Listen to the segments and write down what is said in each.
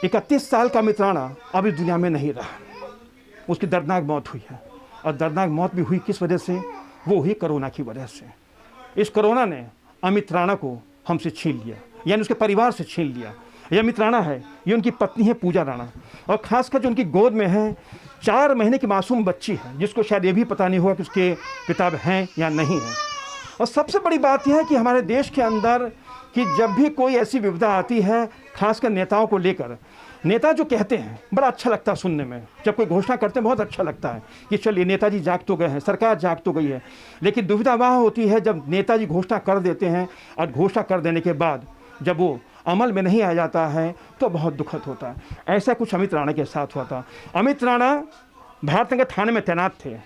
31 साल का अमित राणा अब इस दुनिया में नहीं रहा। उसकी दर्दनाक मौत हुई है, और दर्दनाक मौत भी हुई किस वजह से? वो हुई कोरोना की वजह से। इस कोरोना ने अमित राणा को हमसे छीन लिया, यानी उसके परिवार से छीन लिया। ये अमित राणा है, ये उनकी पत्नी है पूजा राणा, और खासकर जो उनकी गोद में है 4 महीने की मासूम बच्ची है, जिसको शायद ये भी पता नहीं हुआ कि उसके पिता हैं या नहीं हैं। और सबसे बड़ी बात यह है कि हमारे देश के अंदर कि जब भी कोई ऐसी विपदा आती है, खासकर नेताओं को लेकर, नेता जो कहते हैं बड़ा अच्छा लगता है सुनने में, जब कोई घोषणा करते हैं बहुत अच्छा लगता है कि चलिए नेताजी जाग तो गए हैं, सरकार जाग तो गई है। लेकिन दुविधा वह होती है जब नेताजी घोषणा कर देते हैं, और घोषणा कर देने के बाद जब वो अमल में नहीं आ जाता है तो बहुत दुखद होता है। ऐसा कुछ अमित राणा के साथ हुआ था। अमित राणा भारत नगर थाने में तैनात थे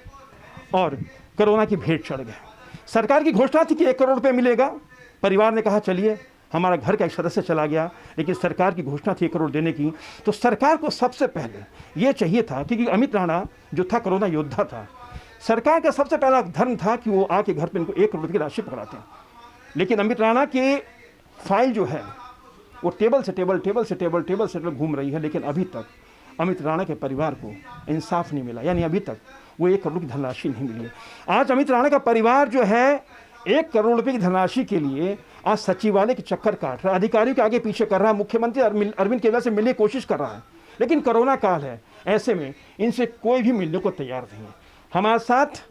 और कोरोना की भेंट चढ़ गए। सरकार की घोषणा थी कि 1 करोड़ रुपये मिलेगा। परिवार ने कहा चलिए, हमारा घर का एक सदस्य चला गया, लेकिन सरकार की घोषणा थी 1 करोड़ देने की। तो सरकार को सबसे पहले ये चाहिए था, क्योंकि अमित राणा जो था कोरोना योद्धा था, सरकार का सबसे पहला धर्म था कि वो आके घर पर इनको 1 करोड़ की राशि पकड़ाते हैं। लेकिन अमित राणा की फाइल जो है वो टेबल से टेबल घूम रही है, लेकिन अभी तक अमित राणा के परिवार को इंसाफ नहीं मिला, यानी अभी तक वो 1 करोड़ की धनराशि नहीं मिली है। आज अमित राणा का परिवार जो है 1 करोड़ रुपये की धनराशि के लिए आज सचिवालय के चक्कर काट रहा है, अधिकारियों के आगे पीछे कर रहा है, मुख्यमंत्री अरविंद केजरीवाल से मिलने की कोशिश कर रहा है, लेकिन कोरोना काल है, ऐसे में इनसे कोई भी मिलने को तैयार नहीं है। हमारे साथ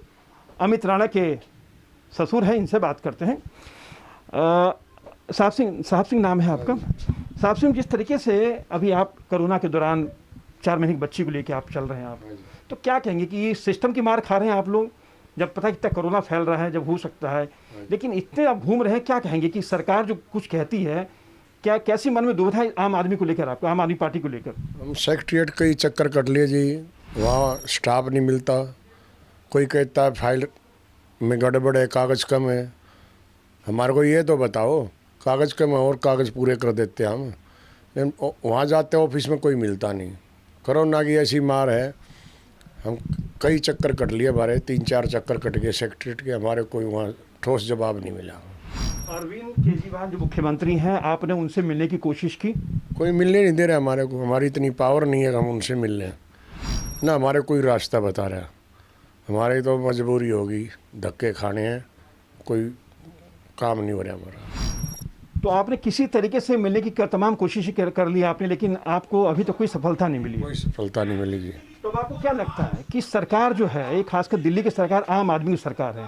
अमित राणा के ससुर हैं, इनसे बात करते हैं। साहब सिंह नाम है आपका। साहब सिंह, जिस तरीके से अभी आप कोरोना के दौरान 4 महीने की बच्ची को लेकर आप चल रहे हैं, आप तो क्या कहेंगे कि ये सिस्टम की मार खा रहे हैं आप लोग? जब पता है कितना कोरोना फैल रहा है, जब हो सकता है, लेकिन इतने आप घूम रहे हैं, क्या कहेंगे कि सरकार जो कुछ कहती है, क्या कैसी मन में दुविधा है आम आदमी को लेकर, आपको आम आदमी पार्टी को लेकर? हम सेक्रेटरीट कई चक्कर कट लिए जी, वहाँ स्टाफ नहीं मिलता, कोई कहता है फाइल में गड़बड़ है, कागज़ कम है। हमारे को ये तो बताओ, कागज़ कम है और कागज़ पूरे कर देते हैं हम, लेकिन वहाँ जाते ऑफिस में कोई मिलता नहीं। कोरोना की ऐसी मार है, हम कई चक्कर कट लिए, हमारे 3-4 चक्कर कट गए सेक्रेटरीट के, हमारे कोई वहाँ ठोस जवाब नहीं मिला। अरविंद केजरीवाल जो मुख्यमंत्री हैं, आपने उनसे मिलने की कोशिश की? कोई मिलने नहीं दे रहा हमारे को, हमारी इतनी पावर नहीं है कि हम उनसे मिल लें ना, हमारे कोई रास्ता बता रहा। हमारी तो मजबूरी होगी, धक्के खाने हैं, कोई काम नहीं हो रहा हमारा। तो आपने किसी तरीके से मिलने की तमाम कोशिश कर ली आपने, लेकिन आपको अभी तक कोई सफलता नहीं मिली? कोई सफलता नहीं मिली जी। तो आपको क्या लगता है कि सरकार जो है, खासकर दिल्ली की सरकार आम आदमी की सरकार है,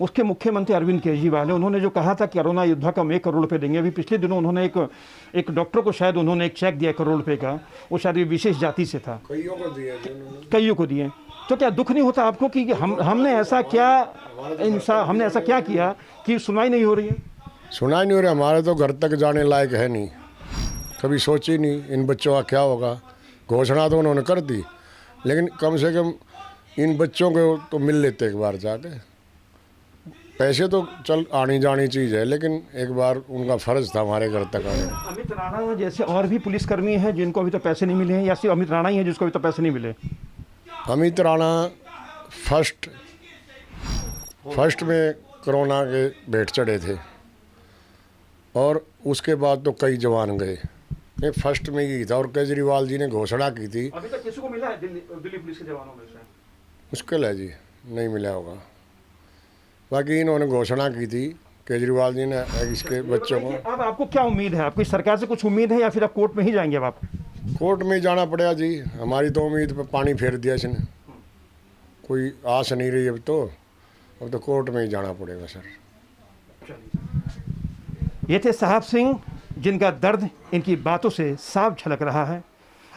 उसके मुख्यमंत्री अरविंद केजरीवाल है, उन्होंने जो कहा था कि कोरोना योद्धा का हम 1 करोड़ रुपये देंगे, अभी पिछले दिनों उन्होंने एक डॉक्टर को शायद उन्होंने एक चेक दिया 1 करोड़ रुपये का, वो शायद विशेष जाति से था, कईयों को दिए। तो क्या दुख नहीं होता आपको कि हमने ऐसा क्या किया कि सुनवाई नहीं हो रही है? सुना नहीं हो रहा, हमारे तो घर तक जाने लायक है नहीं, कभी सोची नहीं इन बच्चों का क्या होगा। घोषणा तो उन्होंने कर दी, लेकिन कम से कम इन बच्चों को तो मिल लेते एक बार जाके। पैसे तो चल आनी जानी चीज़ है, लेकिन एक बार उनका फ़र्ज था हमारे घर तक आने। अमित राणा जैसे और भी पुलिसकर्मी हैं जिनको अभी तक पैसे नहीं मिले हैं, या सिर्फ अमित राणा ही है जिसको अभी तक पैसे नहीं मिले? अमित राणा फर्स्ट में कोरोना के भेंट चढ़े थे, और उसके बाद तो कई जवान गए। ये फर्स्ट में ही था, और केजरीवाल जी ने घोषणा की थी। अभी तक किसी को मिला है दिल्ली पुलिस के जवानों में से? मुश्किल है जी, नहीं मिला होगा। बाकी इन्होंने घोषणा की थी केजरीवाल जी ने इसके बच्चों को। अब आपको क्या उम्मीद है? आपकी सरकार से कुछ उम्मीद है, या फिर आप कोर्ट में ही जाएंगे? अब आप कोर्ट में ही जाना पड़ेगा जी, हमारी तो उम्मीद पे पानी फेर दिया इसने, कोई आस नहीं रही अब तो कोर्ट में ही जाना पड़ेगा सर। ये थे साहब सिंह, जिनका दर्द इनकी बातों से साफ झलक रहा है।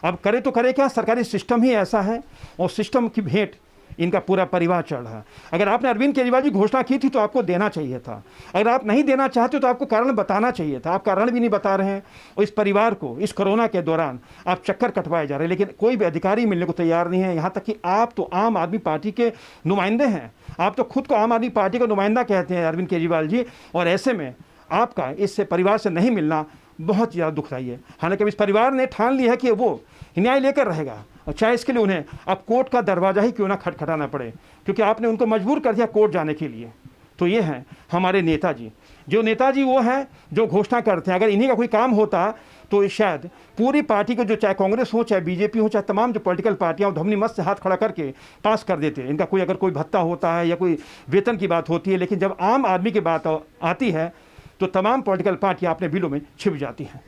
अब करे तो करे क्या, सरकारी सिस्टम ही ऐसा है, और सिस्टम की भेंट इनका पूरा परिवार चढ़ रहा है। अगर आपने अरविंद केजरीवाल जी घोषणा की थी तो आपको देना चाहिए था, अगर आप नहीं देना चाहते तो आपको कारण बताना चाहिए था। आप कारण भी नहीं बता रहे हैं, और इस परिवार को इस कोरोना के दौरान आप चक्कर कटवाए जा रहे हैं, लेकिन कोई भी अधिकारी मिलने को तैयार नहीं है। यहाँ तक कि आप तो आम आदमी पार्टी के नुमाइंदे हैं, आप तो खुद को आम आदमी पार्टी का नुमाइंदा कहते हैं अरविंद केजरीवाल जी, और ऐसे में आपका इससे परिवार से नहीं मिलना बहुत ज़्यादा दुखदायी है। हालांकि इस परिवार ने ठान लिया है कि वो न्याय लेकर रहेगा, और चाहे इसके लिए उन्हें अब कोर्ट का दरवाज़ा ही क्यों ना खटखटाना पड़े, क्योंकि आपने उनको मजबूर कर दिया कोर्ट जाने के लिए। तो ये हैं हमारे नेताजी। जो नेताजी वो हैं जो घोषणा करते हैं। अगर इन्हीं का कोई काम होता तो ये शायद पूरी पार्टी को, जो चाहे कांग्रेस हो चाहे बीजेपी हो चाहे तमाम जो पॉलिटिकल पार्टियां, धमनी मत से हाथ खड़ा करके पास कर देते हैं। इनका कोई अगर कोई भत्ता होता है या कोई वेतन की बात होती है, लेकिन जब आम आदमी की बात आती है तो तमाम पॉलिटिकल पार्टियां अपने बिलों में छिप जाती हैं।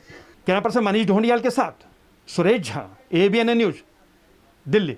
कैमरा पर्सन मनीष ढोंडियाल के साथ सुरेश झा, ABN न्यूज, दिल्ली।